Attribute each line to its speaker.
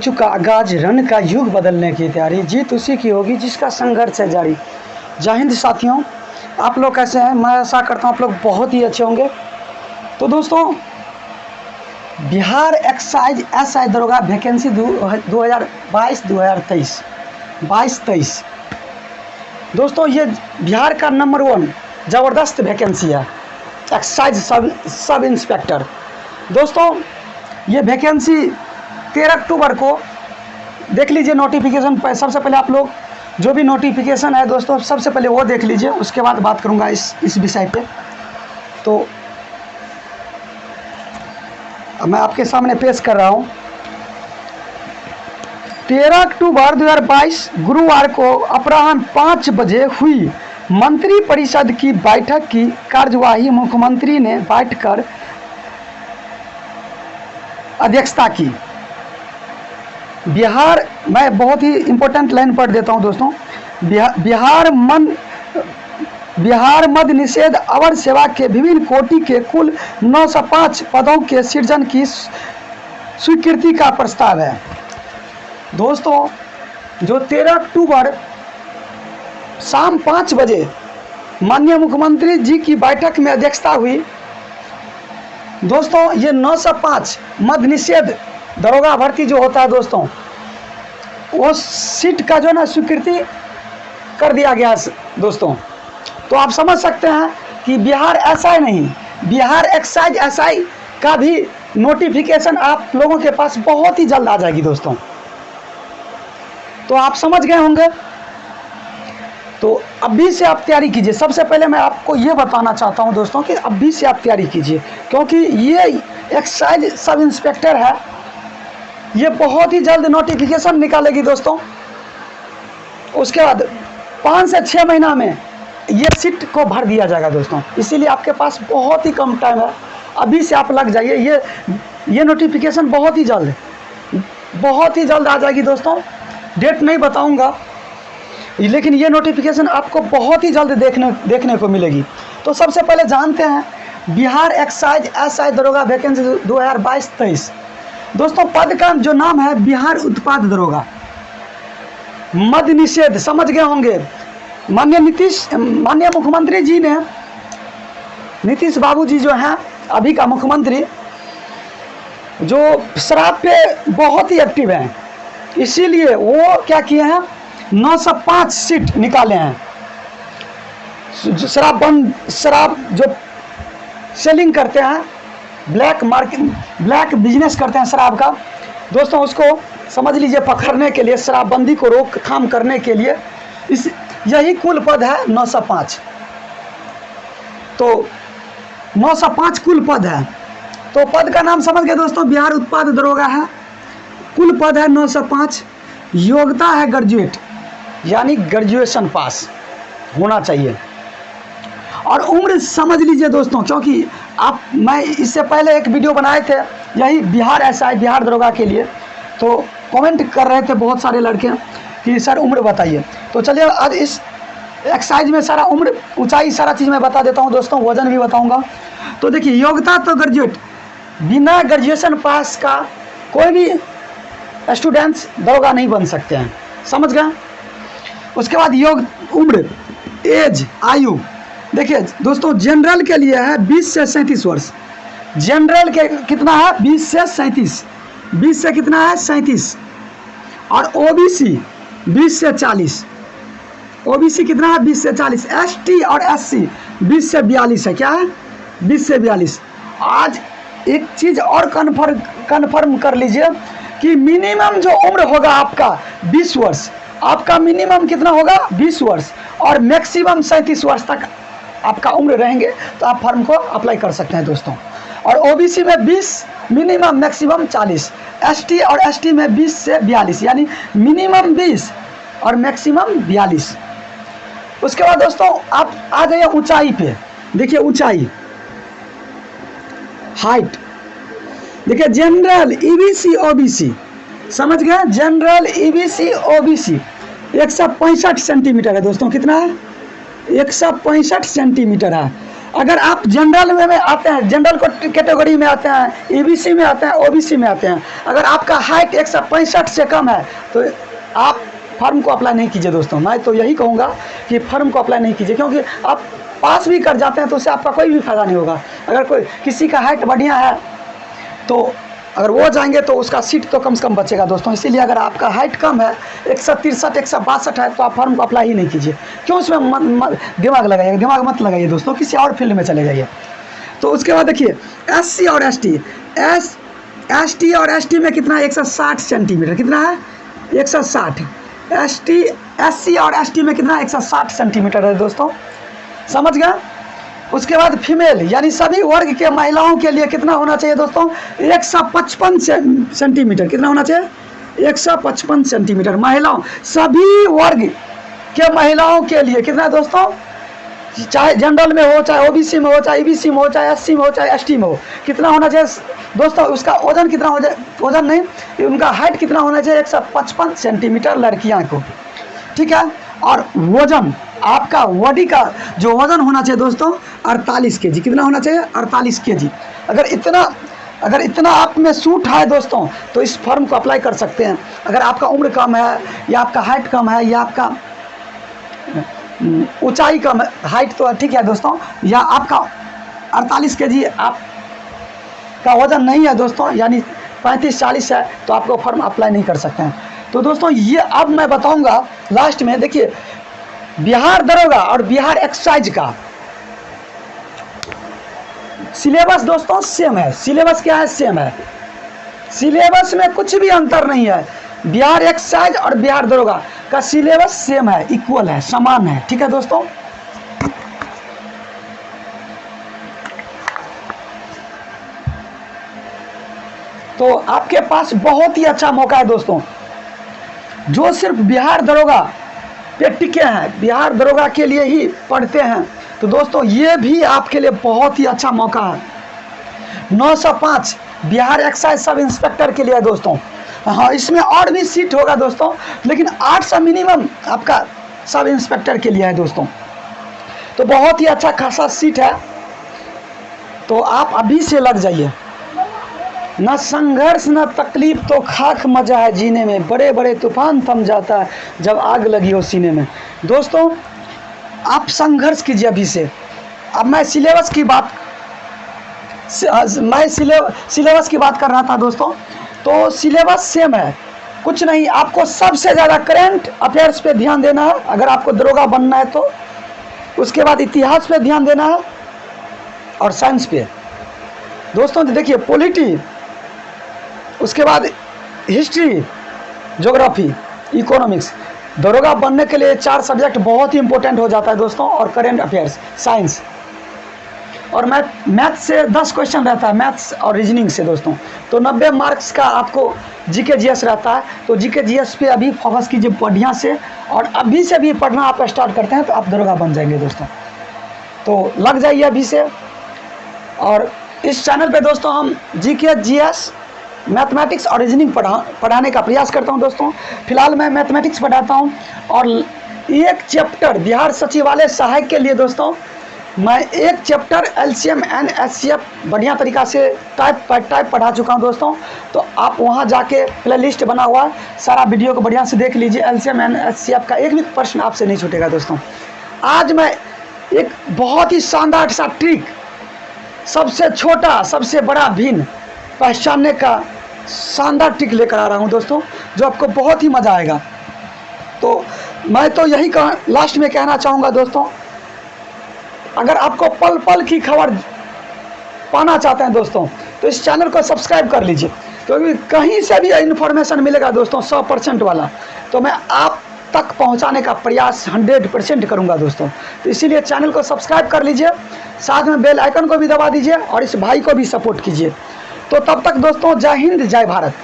Speaker 1: चुका आगाज, रन का युग बदलने की तैयारी, जीत उसी की होगी जिसका संघर्ष है जारी। जय हिंद साथियों, आप लोग कैसे हैं? मैं आशा करता हूँ आप लोग बहुत ही अच्छे होंगे। तो दोस्तों, बिहार एक्साइज एसआई दरोगा वैकेंसी 2022-2023 दोस्तों, ये बिहार का नंबर 1 ज़बरदस्त वैकेंसी है, एक्साइज सब इंस्पेक्टर। दोस्तों, ये वैकेंसी 13 अक्टूबर को देख लीजिए नोटिफिकेशन। सबसे पहले आप लोग जो भी नोटिफिकेशन है दोस्तों, सबसे पहले वो देख लीजिए, उसके बाद बात करूंगा इस विषय पे। तो मैं आपके सामने पेश कर रहा हूं। 13 अक्टूबर 2022 गुरुवार को अपराह्न 5 बजे हुई मंत्री परिषद की बैठक की कार्यवाही मुख्यमंत्री ने बैठकर अध्यक्षता की। बिहार, मैं बहुत ही इम्पोर्टेंट लाइन पढ़ देता हूं दोस्तों। बिहार मद्य निषेध अवर सेवा के विभिन्न कोटि के कुल 905 पदों के सृजन की स्वीकृति का प्रस्ताव है। दोस्तों, जो 13 अक्टूबर शाम 5 बजे माननीय मुख्यमंत्री जी की बैठक में अध्यक्षता हुई दोस्तों, ये 905 मद्य निषेध दरोगा भर्ती जो होता है दोस्तों, वो सीट का जो ना स्वीकृति कर दिया गया दोस्तों। तो आप समझ सकते हैं कि बिहार एसआई नहीं, बिहार एक्साइज एसआई का भी नोटिफिकेशन आप लोगों के पास बहुत ही जल्द आ जाएगी दोस्तों। तो आप समझ गए होंगे। तो अभी से आप तैयारी कीजिए। सबसे पहले मैं आपको ये बताना चाहता हूं दोस्तों कि अभी से आप तैयारी कीजिए, क्योंकि ये एक्साइज सब इंस्पेक्टर है, ये बहुत ही जल्द नोटिफिकेशन निकालेगी दोस्तों। उसके बाद 5 से 6 महीना में ये सीट को भर दिया जाएगा दोस्तों। इसीलिए आपके पास बहुत ही कम टाइम है, अभी से आप लग जाइए। ये नोटिफिकेशन बहुत ही जल्द आ जाएगी दोस्तों। डेट नहीं बताऊंगा, लेकिन ये नोटिफिकेशन आपको बहुत ही जल्द देखने को मिलेगी। तो सबसे पहले जानते हैं बिहार एक्साइज एसआई दरोगा वैकेंसी 2022-23 दोस्तों। पद का जो नाम है बिहार उत्पाद दरोगा मद्य निषेध, समझ गए होंगे। माननीय मुख्यमंत्री जी ने, नीतीश बाबू जी जो हैं अभी का मुख्यमंत्री, जो शराब पे बहुत ही एक्टिव हैं, इसीलिए वो क्या किए हैं, 905 सीट निकाले हैं। शराब जो सेलिंग करते हैं, ब्लैक बिजनेस करते हैं शराब का दोस्तों, उसको समझ लीजिए पकड़ने के लिए, शराबबंदी को रोकथाम करने के लिए यही कुल पद है 905। तो 905 कुल पद है। तो पद का नाम समझ गए दोस्तों, बिहार उत्पाद दरोगा है, कुल पद है 905। योग्यता है ग्रेजुएट, यानी ग्रेजुएशन पास होना चाहिए। और उम्र समझ लीजिए दोस्तों, क्योंकि मैं इससे पहले एक वीडियो बनाए थे यही बिहार एसआई बिहार दरोगा के लिए, तो कमेंट कर रहे थे बहुत सारे लड़के कि सर उम्र बताइए। तो चलिए आज इस एक्साइज में सारा उम्र, ऊंचाई, सारा चीज़ मैं बता देता हूं दोस्तों, वजन भी बताऊंगा। तो देखिए, योग्यता तो ग्रेजुएट, बिना ग्रेजुएशन पास का कोई भी स्टूडेंट्स दरोगा नहीं बन सकते हैं, समझ गए। उसके बाद उम्र, एज, आयु, देखिए दोस्तों, जनरल के लिए है 20 से 37 वर्ष। जनरल के कितना है, 20 से 37, 20 से कितना है, 37। और ओबीसी 20 से 40, ओबीसी कितना है, 20 से 40। एसटी और एससी 20 से 42 है, क्या है, 20 से 42। आज एक चीज़ और कन्फर्म कर लीजिए कि मिनिमम जो उम्र होगा आपका 20 वर्ष, आपका मिनिमम कितना होगा, 20 वर्ष, और मैक्सिमम 37 वर्ष तक आपका उम्र रहेंगे, तो आप फॉर्म को अप्लाई कर सकते हैं दोस्तों। और ओबीसी में 20, मिनिमम मैक्सिमम 40। एसटी और एसटी में 20 से 42, यानी मिनिमम 20 और मैक्सिमम 42। उसके बाद दोस्तों आप आ जाइए ऊंचाई पे। देखिए ऊंचाई, हाइट, देखिए जनरल, ईबीसी, ओबीसी, समझ गए। जनरल, ईबीसी, ओबीसी 165 सेंटीमीटर है दोस्तों। कितना है, 165 सेंटीमीटर है। अगर आप जनरल में आते हैं, जनरल कैटेगरी में आते हैं, ईबीसी में आते हैं, ओबीसी में आते हैं, अगर आपका हाइट 165 से कम है तो आप फॉर्म को अप्लाई नहीं कीजिए दोस्तों। मैं तो यही कहूँगा कि फॉर्म को अप्लाई नहीं कीजिए, क्योंकि आप पास भी कर जाते हैं तो उससे आपका कोई भी फायदा नहीं होगा। अगर कोई किसी का हाइट बढ़िया है तो अगर वो जाएंगे तो उसका सीट तो कम से कम बचेगा दोस्तों। इसीलिए अगर आपका हाइट कम है, 163 162 है, तो आप फॉर्म को अप्लाई ही नहीं कीजिए। क्यों उसमें दिमाग लगाइए, दिमाग मत लगाइए दोस्तों, किसी और फील्ड में चले जाइए। तो उसके बाद देखिए एससी और एसटी, एसटी और एसटी में कितना है, 160 सेंटीमीटर, कितना है 160। एससी और एसटी में कितना 160 सेंटीमीटर है दोस्तों, समझ गए। उसके बाद फीमेल यानी सभी वर्ग के महिलाओं के लिए कितना होना चाहिए दोस्तों, 155 सेंटीमीटर, कितना होना चाहिए 155 सेंटीमीटर। महिलाओं सभी वर्ग के महिलाओं के लिए कितना है दोस्तों, चाहे जनरल में हो, चाहे ओबीसी में हो, चाहे ईबीसी में हो, चाहे एससी में हो, चाहे एसटी में हो, कितना होना चाहिए दोस्तों। उसका वजन कितना हो जाए, वजन नहीं, उनका हाइट कितना होना चाहिए 155 सेंटीमीटर लड़कियां को, ठीक है। और वजन आपका बॉडी का जो वजन होना चाहिए दोस्तों 48 केजी, कितना होना चाहिए 48 केजी। अगर इतना आप में सूट है दोस्तों तो इस फॉर्म को अप्लाई कर सकते हैं। अगर आपका उम्र कम है या आपका हाइट कम है या आपका ऊंचाई कम है, हाइट तो ठीक है दोस्तों, या आपका 48 केजी आपका वजन नहीं है दोस्तों, यानी 35-40 है, तो आपको फॉर्म अप्लाई नहीं कर सकते हैं। तो दोस्तों ये अब मैं बताऊंगा लास्ट में। देखिए बिहार दरोगा और बिहार एक्साइज का सिलेबस दोस्तों सेम है। सिलेबस क्या है, सेम है। सिलेबस में कुछ भी अंतर नहीं है। बिहार एक्साइज और बिहार दरोगा का सिलेबस सेम है, इक्वल है, समान है, ठीक है दोस्तों। तो आपके पास बहुत ही अच्छा मौका है दोस्तों, जो सिर्फ बिहार दरोगा पे टिके हैं, बिहार दरोगा के लिए ही पढ़ते हैं, तो दोस्तों ये भी आपके लिए बहुत ही अच्छा मौका है। 905 बिहार एक्साइज सब इंस्पेक्टर के लिए है दोस्तों। हाँ, इसमें और भी सीट होगा दोस्तों, लेकिन 800 मिनिमम आपका सब इंस्पेक्टर के लिए है दोस्तों। तो बहुत ही अच्छा खासा सीट है, तो आप अभी से लग जाइए। न संघर्ष न तकलीफ तो खाक मजा है जीने में, बड़े बड़े तूफान थम जाता है जब आग लगी हो सीने में। दोस्तों आप संघर्ष कीजिए अभी से। अब मैं सिलेबस की बात कर रहा था दोस्तों, तो सिलेबस सेम है, कुछ नहीं। आपको सबसे ज़्यादा करंट अफेयर्स पे ध्यान देना है अगर आपको दरोगा बनना है तो। उसके बाद इतिहास पे ध्यान देना है और साइंस पे दोस्तों। देखिए पॉलिटी, उसके बाद हिस्ट्री, ज्योग्राफी, इकोनॉमिक्स। दरोगा बनने के लिए 4 सब्जेक्ट बहुत ही इंपॉर्टेंट हो जाता है दोस्तों, और करंट अफेयर्स, साइंस और मैथ से 10 क्वेश्चन रहता है, मैथ्स और रीजनिंग से दोस्तों। तो 90 मार्क्स का आपको जीके जीएस रहता है। तो जीके जीएस पे अभी फोकस कीजिए बढ़िया से, और अभी से भी पढ़ना आप स्टार्ट करते हैं तो आप दरोगा बन जाएंगे दोस्तों। तो लग जाइए अभी से। और इस चैनल पे दोस्तों हम जीके जीएस, मैथमेटिक्स और रीजनिंग पढ़ाने का प्रयास करता हूं दोस्तों। फिलहाल मैं मैथमेटिक्स पढ़ाता हूं, और एक चैप्टर बिहार सचिवालय सहायक के लिए दोस्तों मैं एक चैप्टर एलसीएम एंड एचसीएफ बढ़िया तरीका से टाइप पढ़ा चुका हूं दोस्तों। तो आप वहां जाके प्लेलिस्ट बना हुआ है, सारा वीडियो को बढ़िया से देख लीजिए। एलसीएम एंड एचसीएफ का एक भी प्रश्न आपसे नहीं छूटेगा दोस्तों। आज मैं एक बहुत ही शानदार सा ट्रिक, सबसे छोटा सबसे बड़ा भिन्न पहचानने का शानदार ट्रिक लेकर आ रहा हूं दोस्तों, जो आपको बहुत ही मज़ा आएगा। तो मैं तो यही लास्ट में कहना चाहूँगा दोस्तों, अगर आपको पल पल की खबर पाना चाहते हैं दोस्तों तो इस चैनल को सब्सक्राइब कर लीजिए, क्योंकि कहीं से भी इन्फॉर्मेशन मिलेगा दोस्तों 100% वाला, तो मैं आप तक पहुंचाने का प्रयास 100% करूंगा दोस्तों। तो इसीलिए चैनल को सब्सक्राइब कर लीजिए, साथ में बेल आइकन को भी दबा दीजिए और इस भाई को भी सपोर्ट कीजिए। तो तब तक दोस्तों जय हिंद जय भारत।